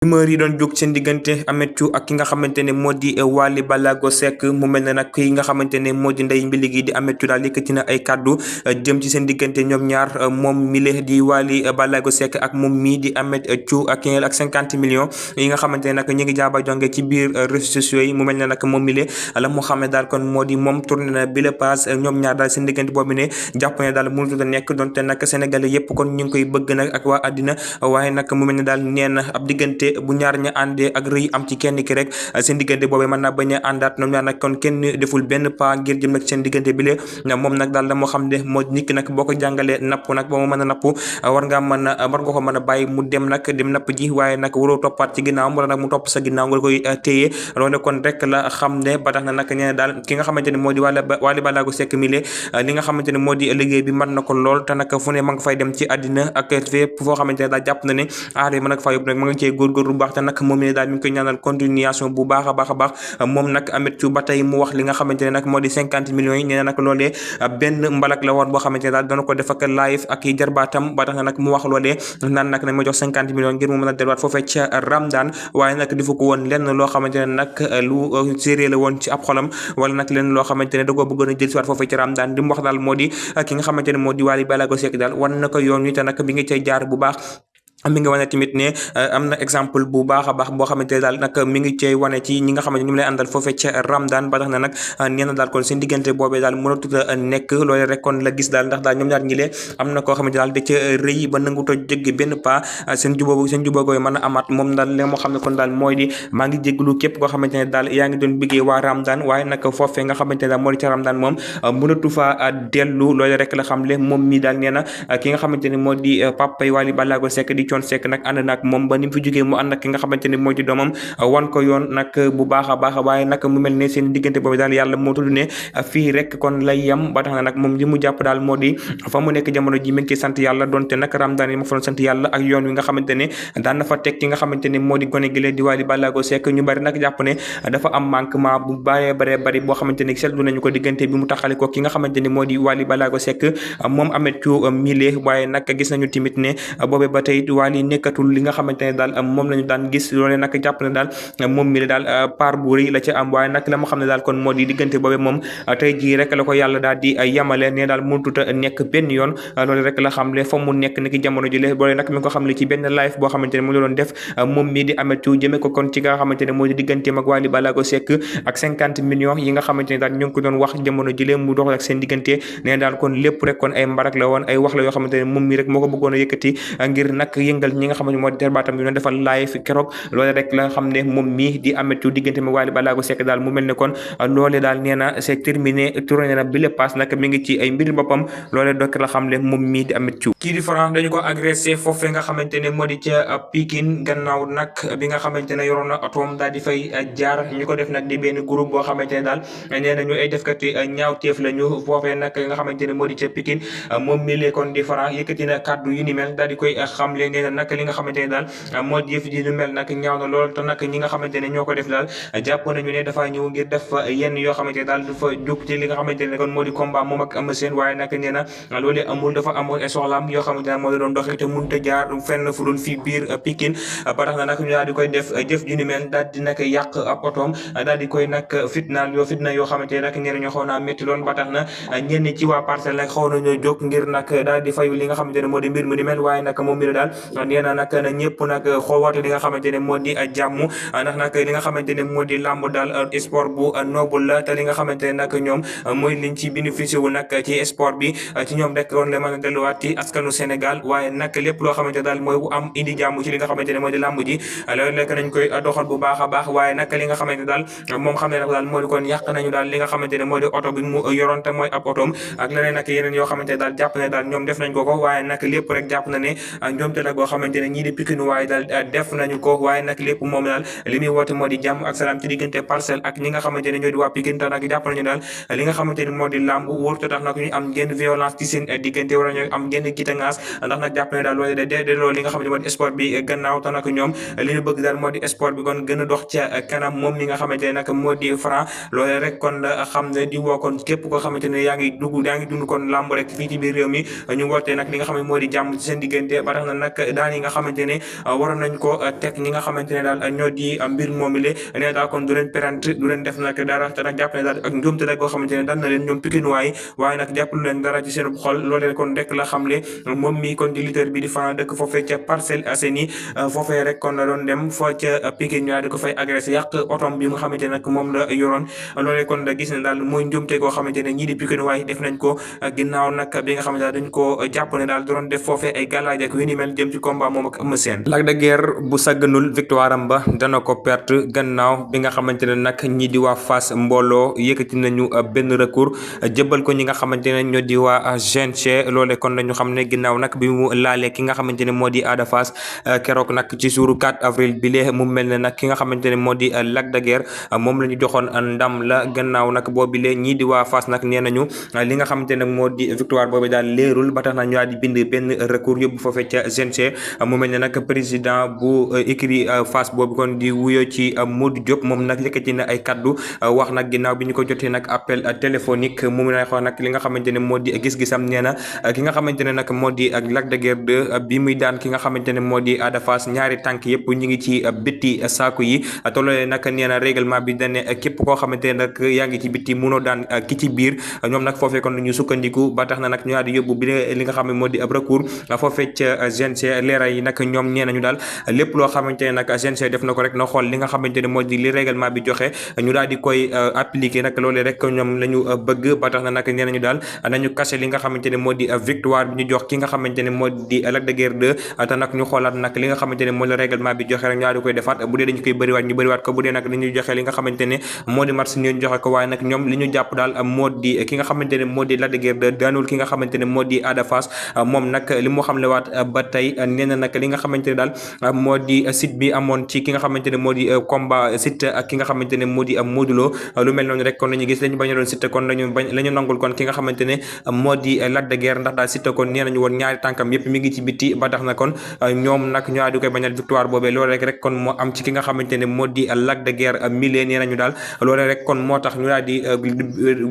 rumeur yi doon jóg seen diggante Ameth Thiou ak ki nga xamante ne moo di Wally Ballago Seck mu mel ne nag ki nga xamante ne moo di ndey mbili gi di Ameth Thiou daal yëkkati na ay kàddu jëm ci seen diggante ñoom ñaar moom mile di Wally Ballago Seck ak moom mii di Ameth Thiou ak 50 millions yi nga xamante ne nag ñu ngi jaaba jonge ci biir réseaux sociaux yi mu mel ne nag moom mile la mu xam ne daal kon moo di moom tourné na bi la page ñoom ñaar daal seen diggante boobu ne jàpp ne daal mënut a nekk donte nag Sénégalais yëpp kon ñu ngi koy bëgg nag ak waa àddina waaye nag mu mel ne daal nee na ab diggante bu ñaar ña àndee ak rëy am ci kenn ki rek seen diggante boobee mën naa bañ a àndaat ñoom ñaar nag kon kenn deful benn pas ngir jëm nag seen diggante bi lee moom nag daal la moo xam ne moo nit ki nag boo ko jàngalee napp nag ba mu mën a napp war nga ko mën a bàyyi mu dem napp ji waaye nag waroo toppaat ci ginnaawam wala nag mu topp sa ginnaaw nga koy téye loolu kon rek la xam ne ba tax na nag ñene daal ki nga xamante ne moo di Wally Ballago Seck mi lee li nga xamante ne moo di liggéey bi mat na ko lool te nag fu ne ma nga fay dem ci àddina ak fépp foo xamante ne daal jàpp na ne aada mën nag faa yóbbu nag ma nga cee góorgóorlu bu baax te nag moom ne daal mi ngi koy ñaanal continuation bu baax a baax moom nag Ameth Thiou ba tey mu wax li nga xamante ne nag moo di 50 millions yi nee na nag loolee benn mbalak la woon boo xamante ne daal dana ko def ak live ak i jarbaatam ba tax na nag mu wax loolee naan nag nañ ma jox 50 millions ngir mu mën a delluwaat foofee ca Ramadan waaye nag defu ko woon lenn loo xamante ne nag lu sérieux la woon ci ab xolam wala nag lenn loo xamante ne da koo bëggoon a jël si waat foofee ca Ramadan li mu wax daal moo di ki nga xamante ne moo di Wally Ballago Seck daal wan na ko yoon wi te nag bi nga cay jaar bu baax mi nga wane tamit ne am na exemple bu baax a baax boo xamante ne daal nag mi ngi cey wane ci ñi nga xamante ñu lay àndal foofee ca Ramadan ba tax na nag nee na daal kon seen diggante boobee daal mënatut a nekk loolu rek kon la gis daal ndax daal ñoom ñaar ñi lee am na koo xamante daal da ca rëy ba nanguto jéggi benn pas seen jubóogooy mën a amaat moom daal li moo xam ne kon daal mooy di maa ngi jégglu képp koo xamante ne daal yaa ngi doon bëggee waa Ramadan waaye nag foofee nga xamante ne daal moo di ca Ramadan moom mënatu fa dellu loolu rek la xam le moom mi daal nee na ki nga xamante ne moo di Papa Wally Ballago Seck di Thione Seck nag ànd nag moom ba ni mu fi jógee mu ànd ak ki nga xamante ne moo di doomam wan ko yoon nag bu baax a baax waaye nag mu mel ne seen diggante boobu daal yàlla moo tudd ne fii rek kon lay yem ba tax na nag moom li mu jàpp daal moo di fa mu nekk jamono ji mi ngi sant yàlla donte nag Ramadan yi ma fa doon sant yàlla ak yoon wi nga xamante ne daan na fa teg ki nga xamante ne moo di gone gi leen di Wally Ballago Seck ñu bari nag jàpp ne dafa am manquement bu bari boo xamante ne seetlu nañu ko diggante bi mu taxale ko ki nga xamante ne moo di Wally Ballago Seck moom Ameth Thiou mile waaye nag gis nañu tamit ne boobee ba tey Wally nekkatul li nga xamante ne daal moom lañu daan gis loolee nag jàpp ne daal moom mi daal part bu rëy la ci am waaye nag la ma xam ne daal kon moo di diggante boobee moom tey jii rek la ko yàlla daal di yamale ne daal mënutut a nekk benn yoon loolu rek la xam le fa mu nekk ni ki jamono ji le boole nag mi ngi ko xam le ci benn live boo xamante ne mu la doon def moom mii di Ameth Thiou jëmee ko kon ci nga xamante ne moo di digganteem ak Wally Ballago Seck ak 50 millions yi nga xamante ne daal ñu ngi ko doon wax jamono ji le mu dox ak seen diggante ne daal kon lépp rek kon ay mbarak la woon ay wax la yoo xamante ne moom mi rek moo ko bëggoon a yëkkati ngir nag yëngal ñi nga xamante moo di terbaatam yu doon defal live keroog loole rek la xam ne moom mii di Ameth Thiou diggante ma Wally Ballago Seck daal mu mel ne kon loole daal nee na c'est terminé tourné na bi le pass nag mi ngi ci ay mbiri boppam loole dokk la xam ne moom mii di Ameth Thiou kii di Franc dañu ko agressé foofee nga xamante ne moo di ca Pikine gannaaw nag bi nga xamante ne yoroon na otoom daal di fay jaar ñu ko def nag di benn groupe boo xamante ne daal nee na ñu ay defkati ñaawteef la ñu foofee nag nga xamante ne moo di ca Pikine moom mii lee kon di Franc yëkkati na kàddu yu ni mel daal di koy xamle nee na nag li nga xamante ne daal moo di yëf ji lu mel nag ñaaw na lool te nag ñi nga xamante ne ñoo ko def daal jàpp nañu ne dafa ñëw ngir def yenn yoo xamante ne daal dafa jóg ci li nga xamante ne kon moo di combat moom ak Eumeu Sène waaye nag nee na loolu amul dafa amoon soxlaam yoo xamante ne moo doon doxee te mënut a jaar fenn fu dul fii biir Pikine ba tax na nag ñu daal di koy def jëf ju ni mel daal di nag yàq ab otoom daal di koy nag fitna yoo xamante ne nag ñeneen ñoo xaw naa métti lool ba tax na ñenn ci waa Parcelles nag xaw nañoo jóg ngir nag daal di fayu li nga xamante ne moo di mbir mu ni mel waaye nag moom mi daal nee na nag ñëpp nag xoolwaate li nga xamante ne moo di jàmm ndax nag li nga xamante ne moo di làmb daal sport bu noble la te li nga xamante ne nag ñoom mooy liñ ci bénéficié wu nag ci sport bi ci ñoom rek woon la mën a delluwaat ci askanu Sénégal waaye nag lépp loo xamante daal mooy am indi jàmm ci li nga xamante ne moo di làmb ji loolu lekk nañ koy doxal bu baax a baax waaye nag li nga xamante daal moom xam ne nag daal moo di kon yàq nañu daal li nga xamante ne moo di oto bi mu yoroon te mooy ab otoom ak leneen ak yeneen yoo xamante ne daal jàpp ne daal ñoom def nañ ko waaye nag lépp rek jàpp na ne ñoom te nag boo xamante ne ñii di Pikine waaye daal def nañu ko waaye nag lépp moom daal li muy woote moo di jàmm ak salaam ci diggante Parcelles ak ñi nga xamante ne ñoo di waa Pikine te nag jàpp nañu daal li nga xamante ne moo di làmb wóor te tax nag ñu am genn violence ci seen diggante wala ñu am genn gitangaas ndax nag jàpp ne daal loolu de loolu li nga xamante ne moo di sport bi gannaaw te nag ñoom li ñu bëgg daal moo di sport bi kon gën a dox ca kanam moom mi nga xamante ne nag moo di Franc loolu rek kon la xam ne di woo kon képp koo xamante ne yaa ngi dund kon làmb rek fii ci biir réew mi ñu wootee nag li nga xam ne moo di jàmm ci seen diggante ba tax na nag daan yi nga xamante ne waroon nañ ko teg ñi nga xamante ne daal ñoo di mbir moomile nee daal kon du leen perante du leen def nag dara te nag jàpp ne daal ak njuumte la goo xamante ne dal na leen ñoom Pikinois waaye nag jàppalu leen dara ci seen xol loolee kon rek la xamle moom mi kon di leader bi di Franc dëkk foofee ca Parcelles Assainies foofee rek kon la doon dem foo ca Pikine di ko fay agressé yàq otom bi nga xamante ne nag moom la yoroon loolee kon da gis ne daal mooy njuumte goo xamante ne ñii di Pikinois def nañ ko ginnaaw nag bi nga xamante ne dañ ko jàpp ne daal doon def foofee ay gàllaaj ak yu ni mel jëm ci combat moom ak Eumeu Sène. Lac de Guiers bu sagganul victoire am ba dana ko perte gannaaw bi nga xamante ne nag ñii di waa Fass mbooloo yëkkati nañu benn recours jëbal ko ñi nga xamante ne ñoo di waa GNC loole kon lañu xam ne ginnaaw nag bi mu laalee ki nga xamante ne moo di Ada Fass keroog nag ci jour 4 avril bi lee mu mel ne nag ki nga xamante ne moo di Lac de Guiers moom la ñu joxoon ndam la gannaaw nag boobu lee ñii di waa Fass nag nee nañu li nga xamante ne moo di victoire boobu daal leerul ba tax na ñu daal di bind benn recours yóbbu foofee ca GNC mu mel ne nag président bu écurie Fass boobu kon di wuyoo ci Modou Diop moom nag yëkkati na ay kaddu wax nag ginnaaw bi ñu ko jotee nag appel téléphonique mu mun a wax nag li nga xamante ne moo di gis-gisam nee na ki nga xamante ne nag moo di Lac de Guiers 2 bi muy daan ki nga xamante ne moo di Ada Fass ñaari tànk yëpp ñu ngi ci bitti saaku yi te loolee nag nee na règlement bi dane képp koo xamante ne nag yaa ngi ci bitti munoo daan ki ci biir ñoom nag foofee kon ñu sukkandiku ba tax na nag ñu daal di yóbbu bi li nga xam ne moo di ab recours foofee ca GNC leeral yi nag ñoom nee nañu daal lépp loo xamante ne nag GNC def na ko rek na xool li nga xamante ne moo di li règlement bi joxe ñu daal di koy appliquer nag loolee rek ñoom la ñu bëgg ba tax na nag nee nañu daal nañu kase li nga xamante ne moo di victoire bi ñu jox ki nga xamante ne moo di Lac de Guiers 2 te nag ñu xoolaat nag li nga xamante ne moo la règlement bi joxe rek ñu daal di koy defaat bu dee dañu koy bëriwaat ñu bëriwaat ko bu dee nag dañuy joxe li nga xamante ne moo di match ñu joxe ko waaye nag ñoom li ñu jàpp daal moo di ki nga xamante ne moo di Lac de Guiers 2 daanul ki nga xamante ne moo di Ada Fass moom nag li mu xamle waat ba tey nee na nag li nga xamante ne daal moo di site bi amoon ci ki nga xamante ne moo di combat site ak ki nga xamante ne moo di Modou Lo lu mel noonu rek kon lañu gis lañu bañ a doon site kon lañu bañ la ñu nangul kon ki nga xamante ne moo di Lac de Guiers ndax daal site kon nee nañu woon ñaari tànkam yëpp mi ngi ci bitti ba tax na kon ñoom nag ñoo di koy bañal victoire boobee loolu rek kon moo am ci ki nga xamante ne moo di Lac de Guiers mille nee nañu daal loolu rek kon moo tax ñu daal di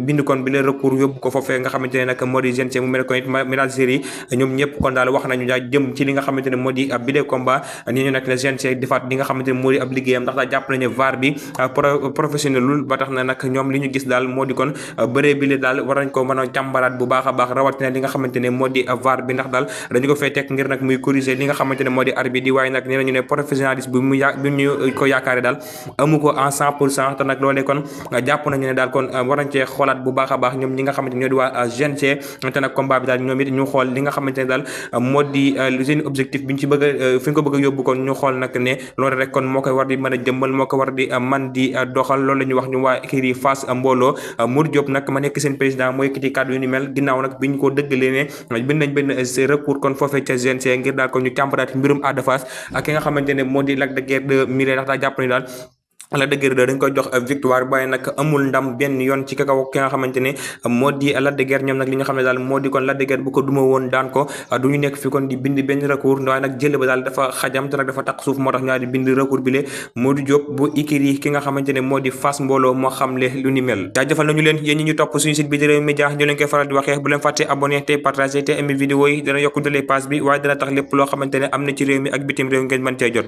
bind kon bi leen recours yóbbu ko foofee nga xamante ne nag moo di GNC mu mel ko it ménagères yi ñoom ñëpp kon daal wax nañu daal jëm ci li nga xamante ne moo di ab bile combat ni ñu nag la GNC defaat li nga xamante ne moo di ab liggéeyam ndax daal jàpp nañu VAR bi professionnel lul ba tax na nag ñoom li ñu gis daal moo di kon bëree bi daal war nañ ko mën a jàmbaraat bu baax a baax rawatina li nga xamante ne moo di VAR bi ndax daal dañu ko fay teg ngir nag muy corriger li nga xamante ne moo di arbitre yi waaye nag nee nañu ne professionnalisme bi bi ñu ko yaakaare daal amu ko en 100% te nag loolee kon jàpp nañu ne daal kon war nañ cee xoolaat bu baax a baax ñoom ñi nga xamante ne ñoo di waa GNC te nag combat bi daal ñoom it ñu xool li nga xamante ne daal moo di seen objectif bi ñu ci bëgg a fi ñu ko bëgg a yóbbu kon ñu xool nag ne loolu rek kon moo koy war di mën a jëmmal moo ko war di man di doxal loolu la ñuy wax ñu waa écurie Fass mbooloo Modou Diop nag ma nekk seen président mooy yëkkati kàddu yu ni mel ginnaaw nag bi ñu ko dëggalee ne bind nañ benn recours kon foofee ca GNC ngir daal ko ñu càmbaraat mbirum Ada Fass ak ki nga xamante ne moo di Lac de Guiers 2 mille ndax daa jàpp ni daal Lac de Guiers dañ koy jox victoire waaye nag amul ndam benn yoon ci kaw ki nga xamante ne moo di Lac de Guiers ñoom nag li ñu xam ne daal moo di kon Lac de Guiers bu ko duma woon daan ko du ñu nekk fi kon di bind benn recours waaye nag jël ba daal dafa xajam te nag dafa taq suuf moo tax ñu daal di bind recours bi le Modou Diop bu écurie ki nga xamante ne moo di Fass mbooloo moo xamle lu ni mel jaajëfal nañu leen yéen ñi ñu topp suñu site bi di Rewmi Média ñu leen koy faral di waxee bu leen fàtte abonné te partagé te aimé vidéo yi dana yokk doole page bi waaye dana tax lépp loo xamante ne am na ci réew mi ak bitim réew ngeen mën cee jot